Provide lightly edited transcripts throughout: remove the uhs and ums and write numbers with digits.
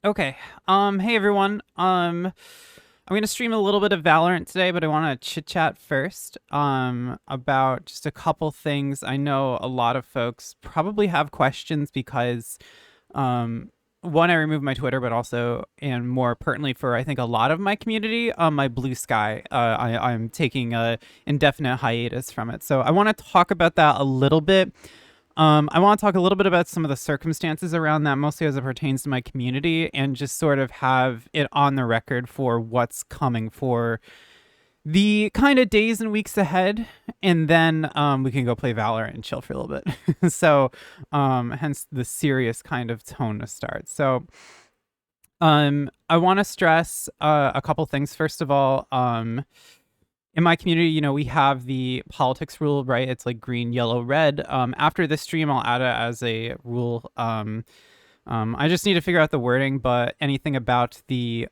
Okay. Hey everyone. I'm gonna stream a little bit of Valorant today, but I want to chit chat first. About just a couple things. I know a lot of folks probably have questions because, um, one, I removed my Twitter, but also, and more pertinently for I think a lot of my community, my Blue Sky. I'm taking a indefinite hiatus from it, so I want to talk about that a little bit. I want to talk a little bit about some of the circumstances around that, mostly as it pertains to my community, and just sort of have it on the record for what's coming for the kind of days and weeks ahead. And then we can go play Valorant and chill for a little bit. So, hence the serious kind of tone to start. So, I want to stress a couple things. First of all, in my community, we have the politics rule, right? It's like green, yellow, red. After this stream, I'll add it as a rule. I just need to figure out the wording, but anything about the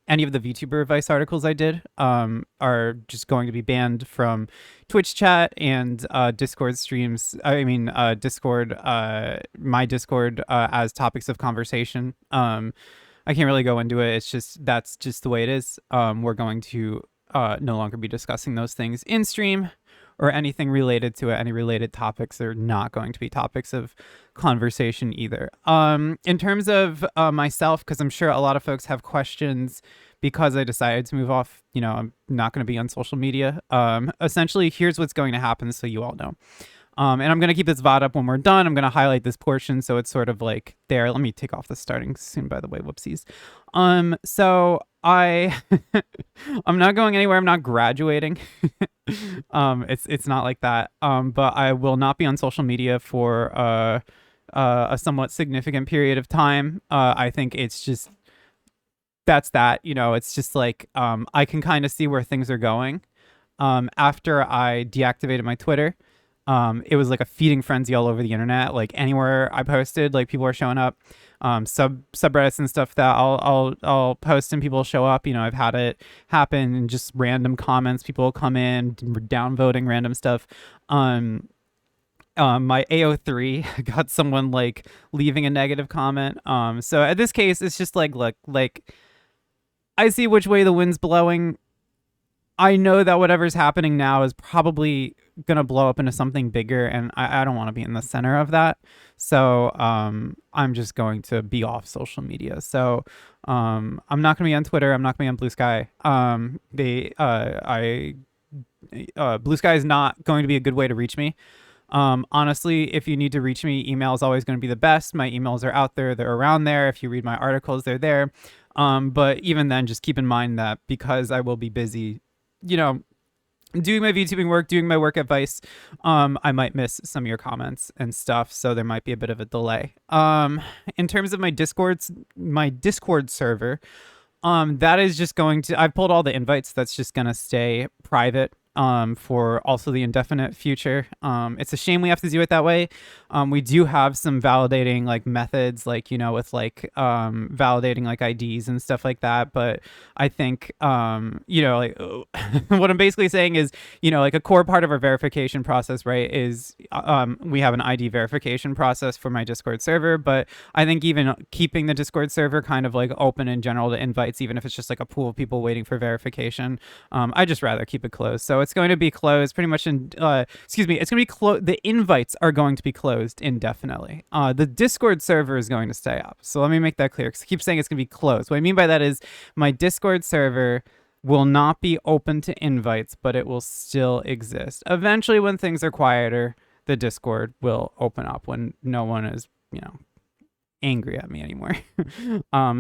any of the VTuber advice articles I did are just going to be banned from Twitch chat and Discord streams. I mean, Discord, my Discord as topics of conversation. I can't really go into it. It's just that's just the way it is. We're going to no longer be discussing those things in stream or anything related to it. Any related topics are not going to be topics of conversation either. In terms of myself, because I'm sure a lot of folks have questions because I decided to move off, I'm not going to be on social media. Essentially, here's what's going to happen so you all know. And I'm going to keep this VOD up when we're done. I'm going to highlight this portion so it's sort of like there. Let me take off the starting soon, by the way. Whoopsies. So I I'm not going anywhere. I'm not graduating. It's not like that. But I will not be on social media for a somewhat significant period of time. I think it's just that's that. It's just like I can kind of see where things are going. After I deactivated my Twitter, it was like a feeding frenzy all over the internet. Like anywhere I posted, like people are showing up. Subreddits and stuff that I'll post and people show up. I've had it happen in just random comments. People will come in downvoting random stuff. My AO3 got someone like leaving a negative comment. So at this case, it's just like, look, like I see which way the wind's blowing. I know that whatever's happening now is probably gonna blow up into something bigger, and I don't want to be in the center of that. So I'm just going to be off social media. So I'm not gonna be on Twitter. I'm not gonna be on Blue Sky. Blue Sky is not going to be a good way to reach me. Honestly, if you need to reach me, email is always going to be the best. My emails are out there. They're around there. If you read my articles, they're there. But even then, just keep in mind that because I will be busy, doing my VTubing work, doing my work advice, I might miss some of your comments and stuff. So there might be a bit of a delay. In terms of my Discord server, that is just going to, I've pulled all the invites. That's just going to stay private for also the indefinite future. It's a shame we have to do it that way. We do have some validating like methods, like, with like validating like IDs and stuff like that. But I think, like what I'm basically saying is, like a core part of our verification process, right, is we have an ID verification process for my Discord server. But I think even keeping the Discord server kind of like open in general to invites, even if it's just like a pool of people waiting for verification, I just rather keep it closed. So it's going to be closed pretty much in, it's going to be closed. The invites are going to be closed indefinitely. The Discord server is going to stay up. So let me make that clear because I keep saying it's going to be closed. What I mean by that is my Discord server will not be open to invites, but it will still exist. Eventually, when things are quieter, the Discord will open up when no one is, angry at me anymore.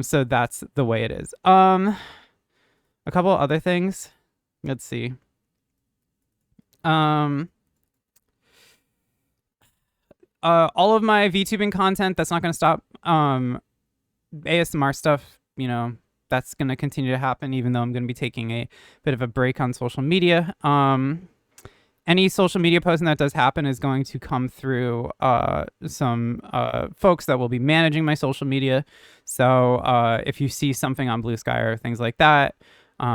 So that's the way it is. A couple other things. Let's see. All of my VTubing content, that's not going to stop. ASMR stuff, that's going to continue to happen, even though I'm going to be taking a bit of a break on social media. Any social media posting that does happen is going to come through some folks that will be managing my social media. So if you see something on Blue Sky or things like that,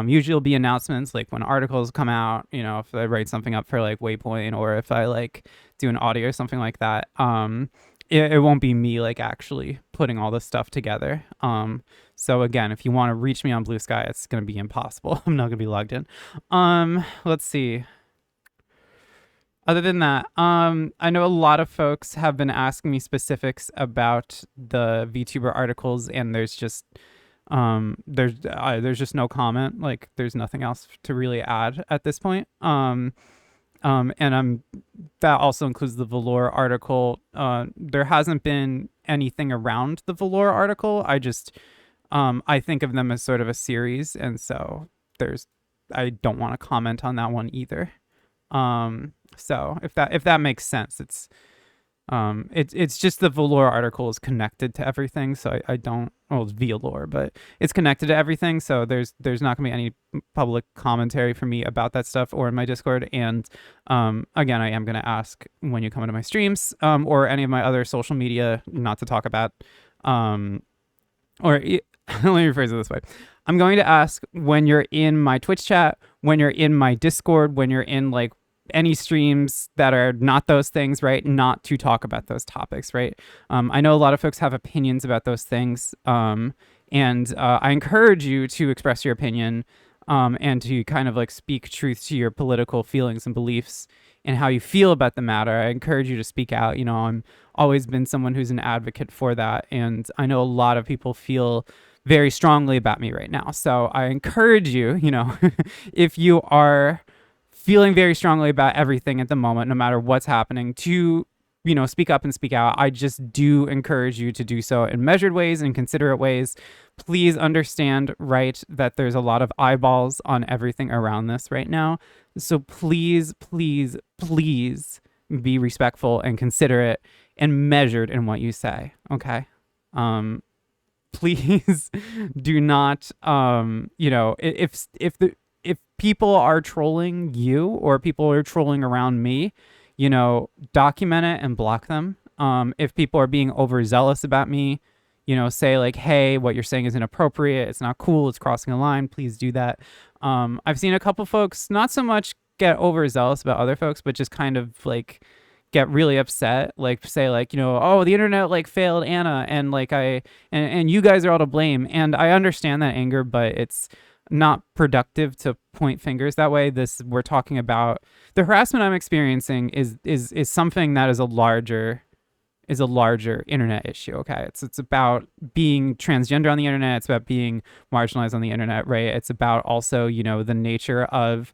usually it'll be announcements like when articles come out, if I write something up for like Waypoint or if I like do an audio or something like that. it won't be me like actually putting all this stuff together. So again, if you want to reach me on Blue Sky, it's gonna be impossible. I'm not gonna be logged in. Let's see. Other than that, I know a lot of folks have been asking me specifics about the VTuber articles, and there's just just no comment. Like, there's nothing else to really add at this point. And that also includes the Valor article. There hasn't been anything around the Valor article. I think of them as sort of a series, and so I don't want to comment on that one either. So if that makes sense, it's just the Valor article is connected to everything. So I don't, well, it's Valor, but it's connected to everything. So there's not gonna be any public commentary from me about that stuff or in my Discord. And again, I am gonna ask when you come into my streams or any of my other social media not to talk about let me rephrase it this way. I'm going to ask when you're in my Twitch chat, when you're in my Discord, when you're in like any streams that are not those things, right? Not to talk about those topics, right? I know a lot of folks have opinions about those things. And I encourage you to express your opinion and to kind of like speak truth to your political feelings and beliefs and how you feel about the matter. I encourage you to speak out. You know, I'm always been someone who's an advocate for that. And I know a lot of people feel very strongly about me right now. So I encourage you, you know, if you are feeling very strongly about everything at the moment, no matter what's happening, to, you know, speak up and speak out. I just do encourage you to do so in measured ways and considerate ways. Please understand, right, that there's a lot of eyeballs on everything around this right now. So please, please, please be respectful and considerate and measured in what you say, okay? Please do not, you know, if people are trolling you or people are trolling around me, you know, document it and block them. If people are being overzealous about me, you know, say like, hey, what you're saying is inappropriate. It's not cool. It's crossing a line. Please do that. I've seen a couple folks not so much get overzealous about other folks, but just kind of like get really upset, like say like, you know, oh, the internet like failed Anna and like and you guys are all to blame. And I understand that anger, but it's not productive to point fingers that way. We're talking about the harassment I'm experiencing is something that is a larger internet issue. Okay, it's about being transgender on the internet. It's about being marginalized on the internet, right? It's about also, you know, the nature of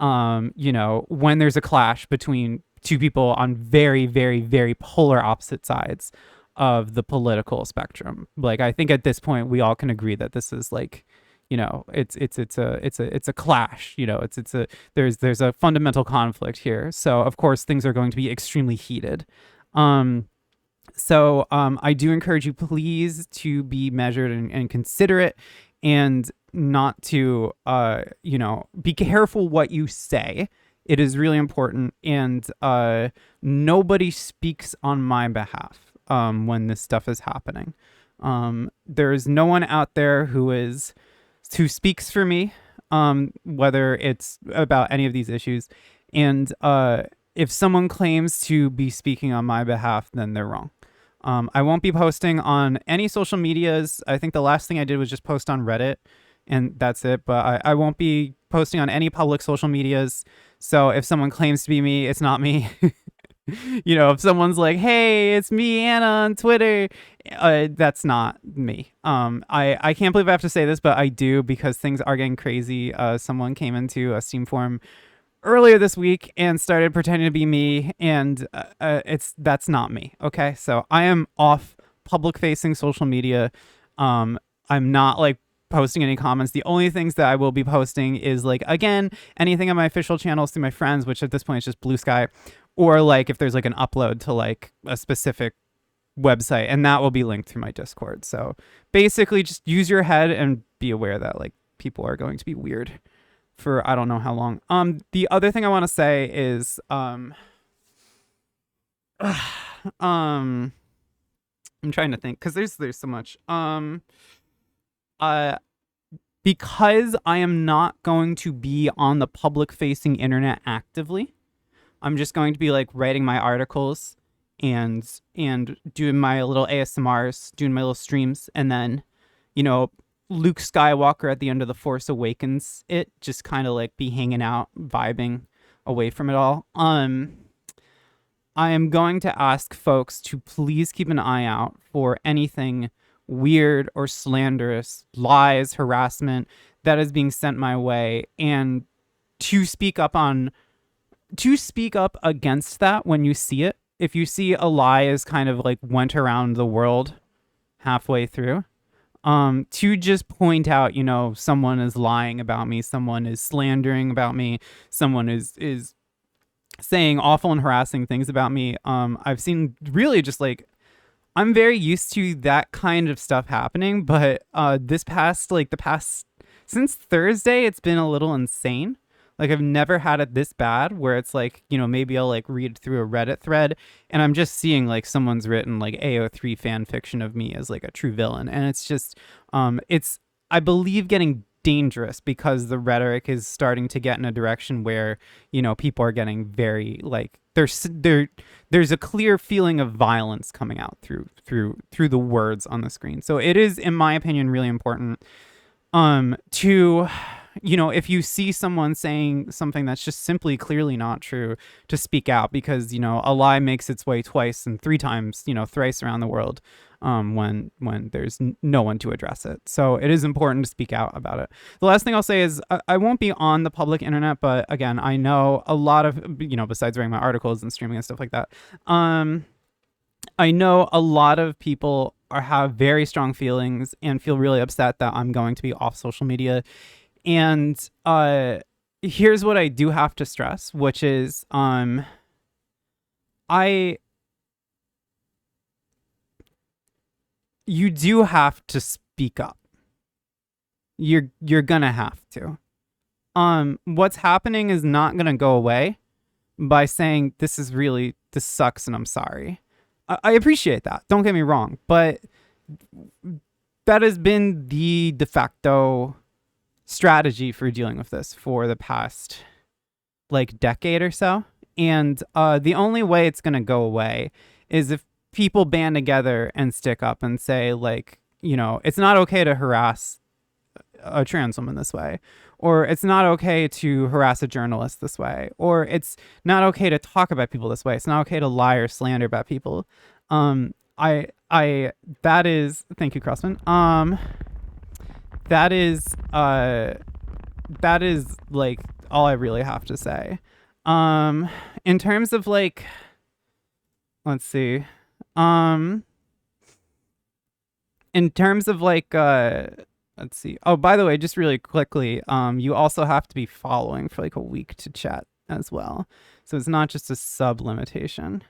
you know, when there's a clash between two people on very, very, very polar opposite sides of the political spectrum. Like, I think at this point we all can agree that this is like, you know, it's a clash. You know, there's a fundamental conflict here. So of course things are going to be extremely heated. So I do encourage you, please, to be measured and considerate, and not to you know, be careful what you say. It is really important, and nobody speaks on my behalf when this stuff is happening. There is no one out there who speaks for me, whether it's about any of these issues. And if someone claims to be speaking on my behalf, then they're wrong. I won't be posting on any social medias. I think the last thing I did was just post on Reddit, and that's it. But I won't be posting on any public social medias. So if someone claims to be me, it's not me. You know, if someone's like, hey, it's me, Anna, on Twitter, that's not me. I can't believe I have to say this, but I do, because things are getting crazy. Someone came into a Steam forum earlier this week and started pretending to be me, and that's not me. Okay, so I am off public facing social media. I'm not like posting any comments. The only things that I will be posting is like, again, anything on my official channels through my friends, which at this point is just Blue Sky, or like if there's like an upload to like a specific website, and that will be linked through my Discord. So basically just use your head and be aware that like people are going to be weird for I don't know how long. The other thing I want to say is I'm trying to think, because there's so much. Because I am not going to be on the public facing internet actively, I'm just going to be like writing my articles and doing my little ASMRs, doing my little streams, and then, you know, Luke Skywalker at the end of The Force Awakens, it just kind of like be hanging out, vibing away from it all. I am going to ask folks to please keep an eye out for anything weird or slanderous, lies, harassment that is being sent my way, and to speak up against that when you see it. If you see a lie is kind of like went around the world halfway through, to just point out, you know, someone is lying about me, someone is slandering about me, someone is saying awful and harassing things about me. I've seen really just like, I'm very used to that kind of stuff happening, but the past since Thursday, it's been a little insane. Like, I've never had it this bad where it's like, you know, maybe I'll like read through a Reddit thread and I'm just seeing like someone's written like AO3 fan fiction of me as like a true villain. And it's just, it's, I believe, getting dangerous because the rhetoric is starting to get in a direction where, you know, people are getting very like, there's a clear feeling of violence coming out through the words on the screen. So it is, in my opinion, really important to, you know, if you see someone saying something that's just simply clearly not true, to speak out, because, you know, a lie makes its way twice and three times, you know, thrice around the world, when there's no one to address it. So it is important to speak out about it. The last thing I'll say is I won't be on the public internet, but again, I know a lot of, you know, besides writing my articles and streaming and stuff like that, I know a lot of people have very strong feelings and feel really upset that I'm going to be off social media. And here's what I do have to stress, which is you do have to speak up. You're gonna have to. What's happening is not gonna go away by saying this sucks and I'm sorry. I appreciate that. Don't get me wrong, but that has been the de facto strategy for dealing with this for the past like decade or so. And the only way it's going to go away is if people band together and stick up and say, like, you know, it's not okay to harass a trans woman this way, or it's not okay to harass a journalist this way, or it's not okay to talk about people this way. It's not okay to lie or slander about people. That is, thank you, Crossman. That is like all I really have to say. In terms of like, let's see. In terms of like, let's see. Oh, by the way, just really quickly, you also have to be following for like a week to chat as well. So it's not just a sub limitation.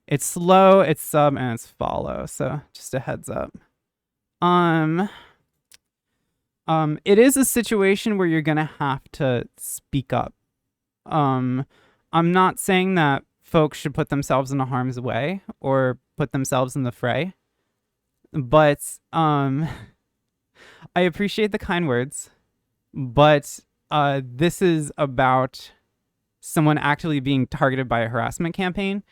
It's slow, it's sub, and it's follow. So just a heads up. It is a situation where you're gonna have to speak up. I'm not saying that folks should put themselves in harm's way or put themselves in the fray, but I appreciate the kind words, but this is about someone actually being targeted by a harassment campaign,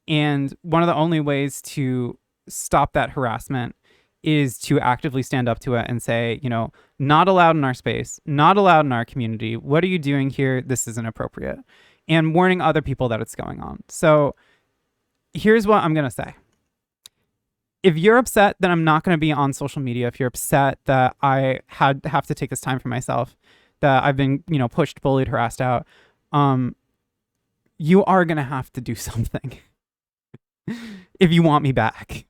and one of the only ways to stop that harassment is to actively stand up to it and say, you know, not allowed in our space, not allowed in our community. What are you doing here? This isn't appropriate. And warning other people that it's going on. So here's what I'm going to say. If you're upset that I'm not going to be on social media, if you're upset that I have to take this time for myself, that I've been, you know, pushed, bullied, harassed out, you are going to have to do something if you want me back.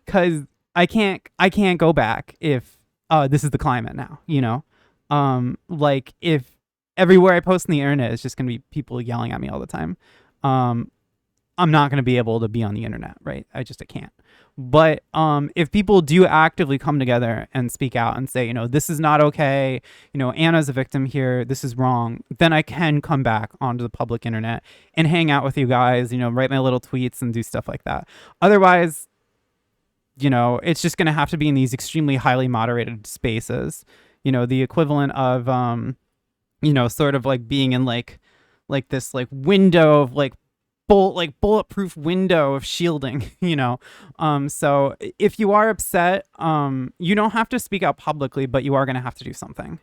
Because I can't go back if this is the climate now, you know? Like, if everywhere I post on the internet is just going to be people yelling at me all the time, I'm not going to be able to be on the internet, right? I can't. But if people do actively come together and speak out and say, you know, this is not okay, you know, Anna's a victim here, this is wrong, then I can come back onto the public internet and hang out with you guys, you know, write my little tweets and do stuff like that. Otherwise, you know, it's just going to have to be in these extremely highly moderated spaces, you know, the equivalent of, you know, sort of like being in like this like window of like bulletproof window of shielding, you know. So if you are upset, you don't have to speak out publicly, but you are going to have to do something.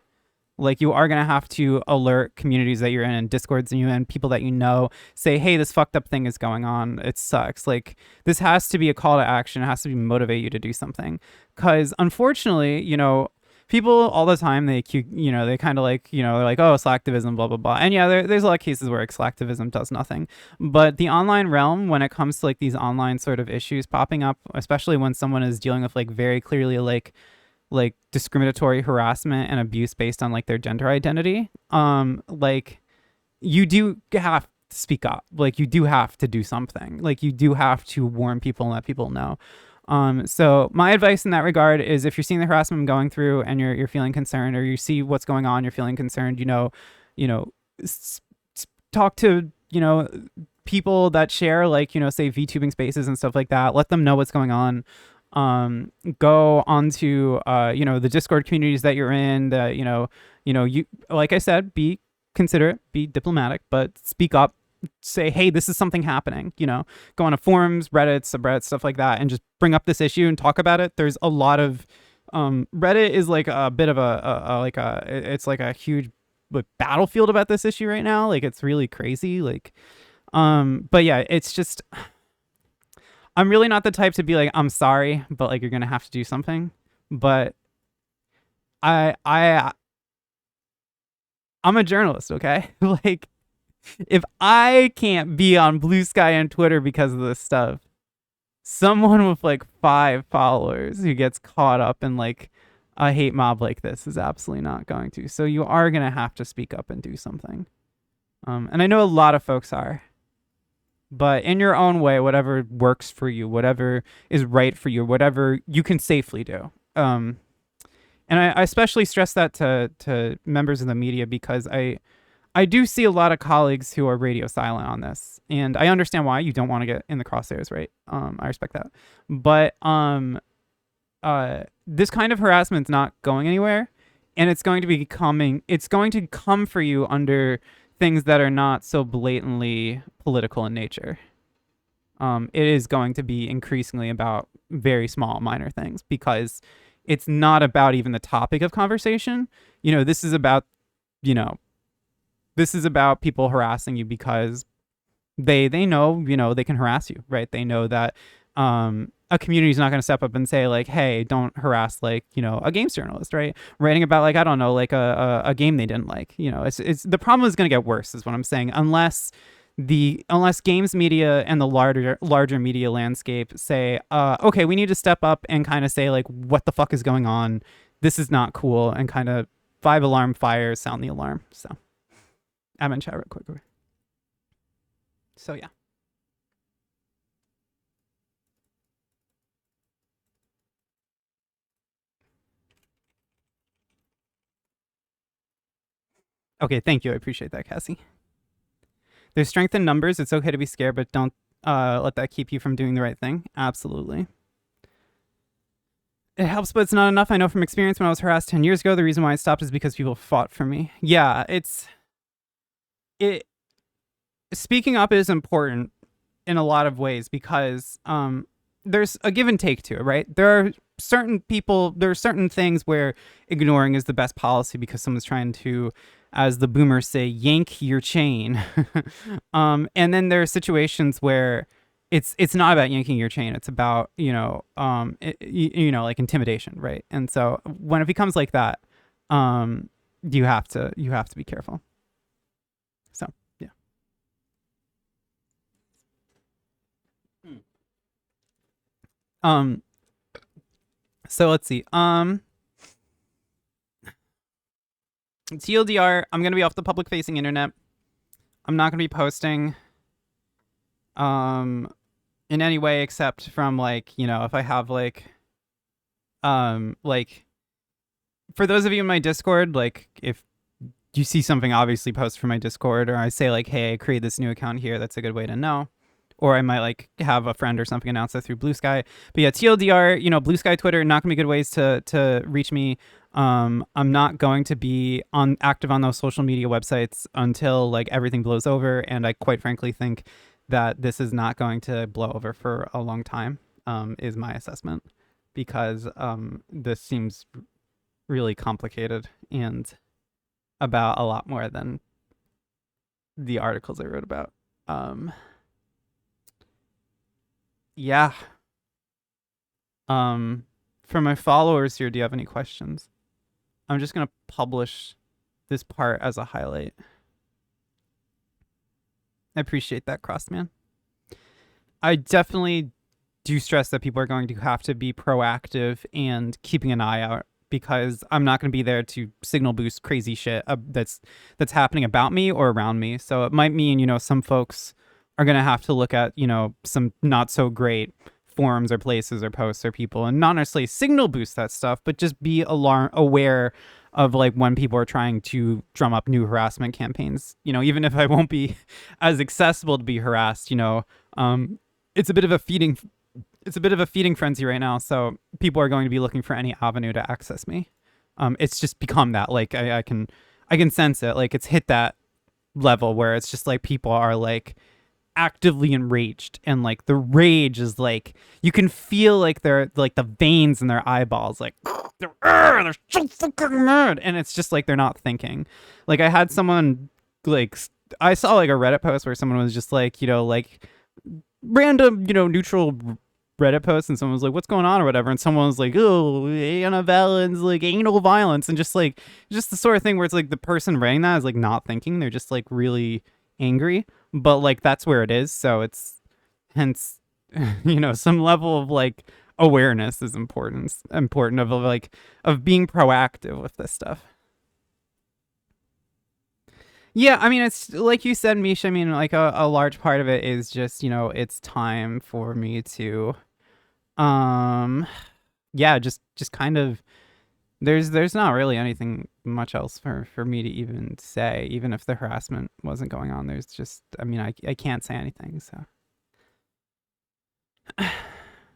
Like, you are going to have to alert communities that you're in and discords and you and people that you know, say, hey, this fucked up thing is going on, it sucks. Like, this has to be a call to action. It has to be motivate you to do something, because unfortunately, you know, people all the time, they they kind of like, you know, they're like, oh, slacktivism, blah blah blah. And yeah, there's a lot of cases where slacktivism does nothing, but the online realm, when it comes to like these online sort of issues popping up, especially when someone is dealing with like very clearly like discriminatory harassment and abuse based on like their gender identity, like, you do have to speak up. Like, you do have to do something. Like, you do have to warn people and let people know. So my advice in that regard is, if you're seeing the harassment I'm going through and you're feeling concerned, or you see what's going on, you're feeling concerned, you know, talk to, you know, people that share, like, you know, say VTubing spaces and stuff like that. Let them know what's going on. Go onto, you know, the Discord communities that you're in, that, you, like I said, be considerate, be diplomatic, but speak up. Say, hey, this is something happening, you know. Go on to forums, Reddit, subreddits, stuff like that, and just bring up this issue and talk about it. There's a lot of Reddit is like a bit of it's like a huge battlefield about this issue right now. Like, it's really crazy. Like, but yeah, it's just, I'm really not the type to be like, I'm sorry, but like, you're gonna have to do something. But I'm a journalist, okay? Like, if I can't be on Blue Sky and Twitter because of this stuff, someone with like 5 followers who gets caught up in like a hate mob like this is absolutely not going to. So you are going to have to speak up and do something. And I know a lot of folks are. But in your own way, whatever works for you, whatever is right for you, whatever you can safely do. And I especially stress that to members of the media, because I do see a lot of colleagues who are radio silent on this, and I understand why. You don't want to get in the crosshairs, right? I respect that, but this kind of harassment's not going anywhere, and it's going to come for you under things that are not so blatantly political in nature. It is going to be increasingly about very small, minor things, because it's not about even the topic of conversation. You know, this is about, this is about people harassing you because they know, they can harass you, right? They know that a community is not going to step up and say like, hey, don't harass, like, a games journalist, right? Writing about, like, I don't know, like a game they didn't like. It's the problem is going to get worse, is what I'm saying, unless games media and the larger media landscape say, okay, we need to step up and kind of say, like, what the fuck is going on? This is not cool, and kind of 5 alarm fires sound the alarm. So I'm in chat real quick. So yeah. Okay, thank you. I appreciate that, Cassie. There's strength in numbers. It's okay to be scared, but don't let that keep you from doing the right thing. Absolutely. It helps, but it's not enough. I know from experience, when I was harassed 10 years ago, the reason why I stopped is because people fought for me. Yeah, speaking up is important in a lot of ways, because there's a give and take to it, right? There are certain things where ignoring is the best policy because someone's trying to, as the boomers say, yank your chain. And then there are situations where it's not about yanking your chain. It's about, like intimidation, right? And so when it becomes like that, you have to be careful. So, yeah. So let's see. TLDR, I'm going to be off the public facing internet. I'm not going to be posting in any way except from, like, if I have like for those of you in my Discord, like, if you see something, obviously post from my Discord, or I say like, hey, I create this new account here, that's a good way to know. Or I might like have a friend or something announce that through Blue Sky. But yeah, TLDR, Blue Sky, Twitter, not gonna be good ways to reach me. I'm not going to be active on those social media websites until like everything blows over. And I quite frankly think that this is not going to blow over for a long time, is my assessment, because this seems really complicated and about a lot more than the articles I wrote about. Yeah. For my followers here, do you have any questions? I'm just gonna publish this part as a highlight. I appreciate that, Crossman. I definitely do stress that people are going to have to be proactive and keeping an eye out, because I'm not going to be there to signal boost crazy shit that's happening about me or around me. So it might mean, some folks are going to have to look at, some not so great forums or places or posts or people, and not necessarily signal boost that stuff, but just be aware of like when people are trying to drum up new harassment campaigns. Even if I won't be as accessible to be harassed, it's a bit of a feeding frenzy right now. So people are going to be looking for any avenue to access me. It's just become that, like, I can sense it. Like, it's hit that level where it's just like people are like actively enraged, and like the rage is like, you can feel like they're like the veins in their eyeballs, like they're so fucking mad, and it's just like they're not thinking. Like, I had someone, like, I saw like a Reddit post where someone was just like, like random, neutral Reddit post, and someone was like, what's going on or whatever, and someone was like, oh, ACValens, like anal violence, and just the sort of thing where it's like the person writing that is like not thinking, they're just like really angry, but like that's where it is. So it's hence some level of like awareness is important of being proactive with this stuff. Yeah, I mean, it's like you said, Misha. I mean, like a large part of it is just, it's time for me to yeah, just kind of, there's not really anything much else for me to even say. Even if the harassment wasn't going on, there's just, I mean, I can't say anything. So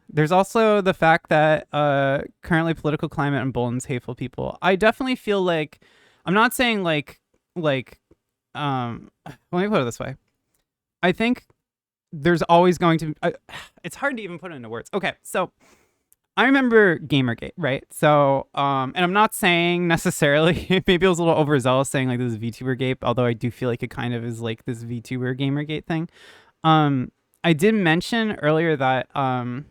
there's also the fact that currently political climate emboldens hateful people. I definitely feel like, I'm not saying like let me put it this way. I think there's always going to it's hard to even put it into words. Okay, so I remember Gamergate, right? So, and I'm not saying necessarily, maybe I was a little overzealous saying like this is VTuber Gate, although I do feel like it kind of is like this VTuber Gamergate thing. I did mention earlier that I've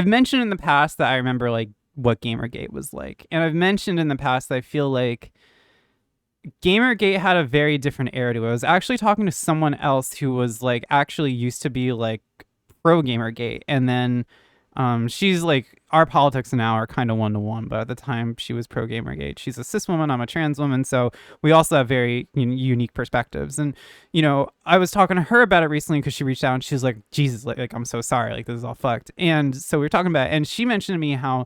mentioned in the past that I remember like what Gamergate was like, and I've mentioned in the past that I feel like Gamergate had a very different era to it. I was actually talking to someone else who was like actually used to be like pro Gamergate, and then she's like, our politics now are kind of 1-to-1, but at the time she was pro Gamergate. She's a cis woman, I'm a trans woman, so we also have very unique perspectives. And I was talking to her about it recently because she reached out and she was like, Jesus, like I'm so sorry, like this is all fucked. And so we were talking about it, and she mentioned to me how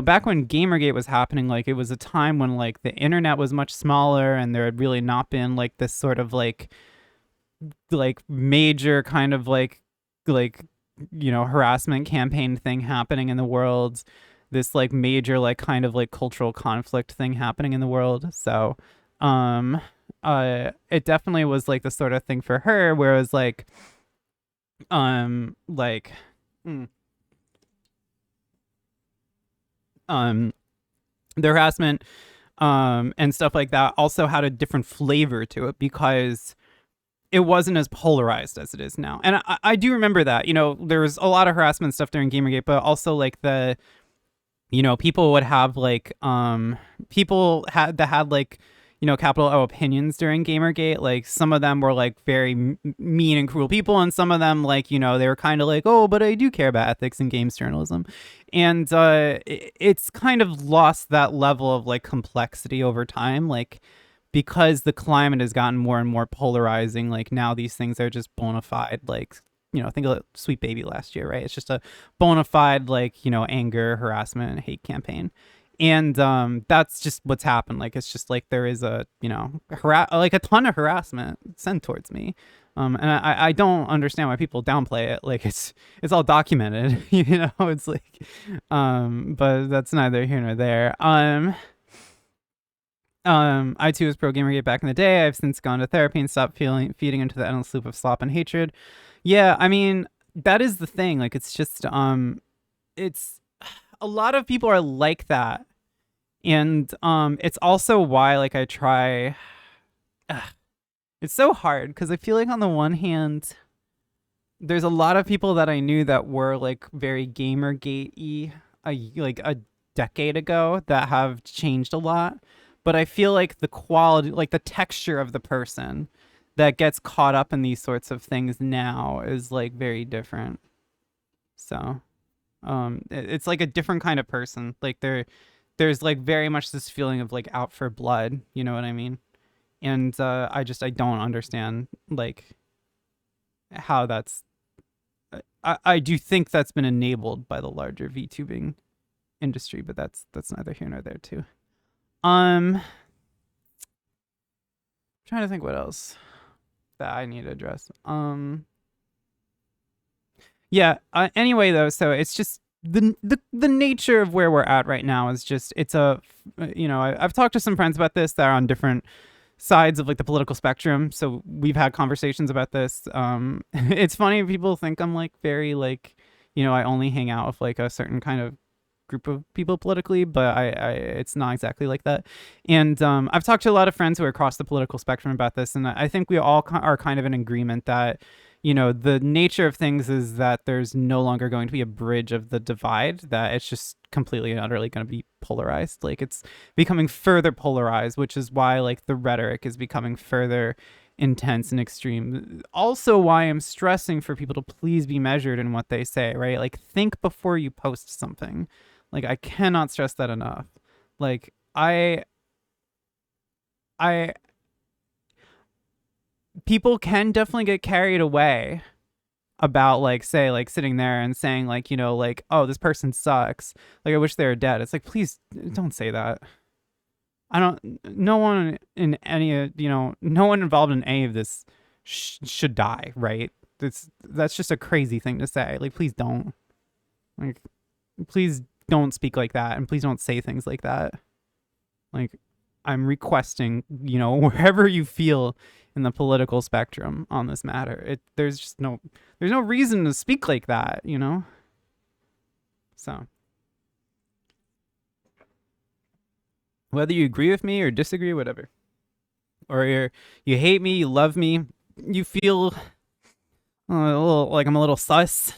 back when Gamergate was happening, like it was a time when like the internet was much smaller, and there had really not been like this sort of like major kind of like harassment campaign thing happening in the world, this like major like kind of like cultural conflict thing happening in the world. So it definitely was like the sort of thing for her where it was like like the harassment and stuff like that also had a different flavor to it, because it wasn't as polarized as it is now. And I do remember that, there was a lot of harassment stuff during Gamergate, but also like the, people would have like, people had like, capital O opinions during Gamergate. Like some of them were like very mean and cruel people. And some of them like, they were kind of like, oh, but I do care about ethics and games journalism. And it's kind of lost that level of like complexity over time. Like, because the climate has gotten more and more polarizing, like now these things are just bona fide, like, think of Sweet Baby last year, right? It's just a bona fide, like, anger, harassment, and hate campaign. And that's just what's happened. Like, it's just like there is a, like a ton of harassment sent towards me. And I don't understand why people downplay it. Like, it's all documented, it's like, but that's neither here nor there. I too was pro Gamergate back in the day. I've since gone to therapy and stopped feeding into the endless loop of slop and hatred. Yeah, I mean, that is the thing. Like, it's just it's a lot of people are like that, and it's also why like I try. Ugh, it's so hard because I feel like on the one hand, there's a lot of people that I knew that were like very Gamergate-y, like a decade ago that have changed a lot. But I feel like the quality, like the texture of the person that gets caught up in these sorts of things now is like very different. So, it's like a different kind of person. Like there's like very much this feeling of like out for blood. You know what I mean? And I don't understand like how that's. I do think that's been enabled by the larger VTubing industry, but that's neither here nor there too. Trying to think what else that I need to address. Yeah. Anyway, though, so it's just the nature of where we're at right now is just it's a I've talked to some friends about this that are on different sides of like the political spectrum, so we've had conversations about this. It's funny, people think I'm like very like I only hang out with like a certain kind of group of people politically, but I it's not exactly like that. And I've talked to a lot of friends who are across the political spectrum about this, and I think we all are kind of in agreement that the nature of things is that there's no longer going to be a bridge of the divide, that it's just completely and utterly going to be polarized. Like it's becoming further polarized, which is why like the rhetoric is becoming further intense and extreme. Also why I'm stressing for people to please be measured in what they say, right? Like think before you post something. Like I cannot stress that enough. Like I people can definitely get carried away about like say like sitting there and saying like like, oh, this person sucks, like I wish they were dead. It's like, please don't say that. I don't No one in any no one involved in any of this should die, right? That's just a crazy thing to say. Like please don't, like please don't speak like that, and please don't say things like that. Like I'm requesting, wherever you feel in the political spectrum on this matter, there's no reason to speak like that, So whether you agree with me or disagree, whatever, or you hate me, you love me, you feel a little like I'm a little sus,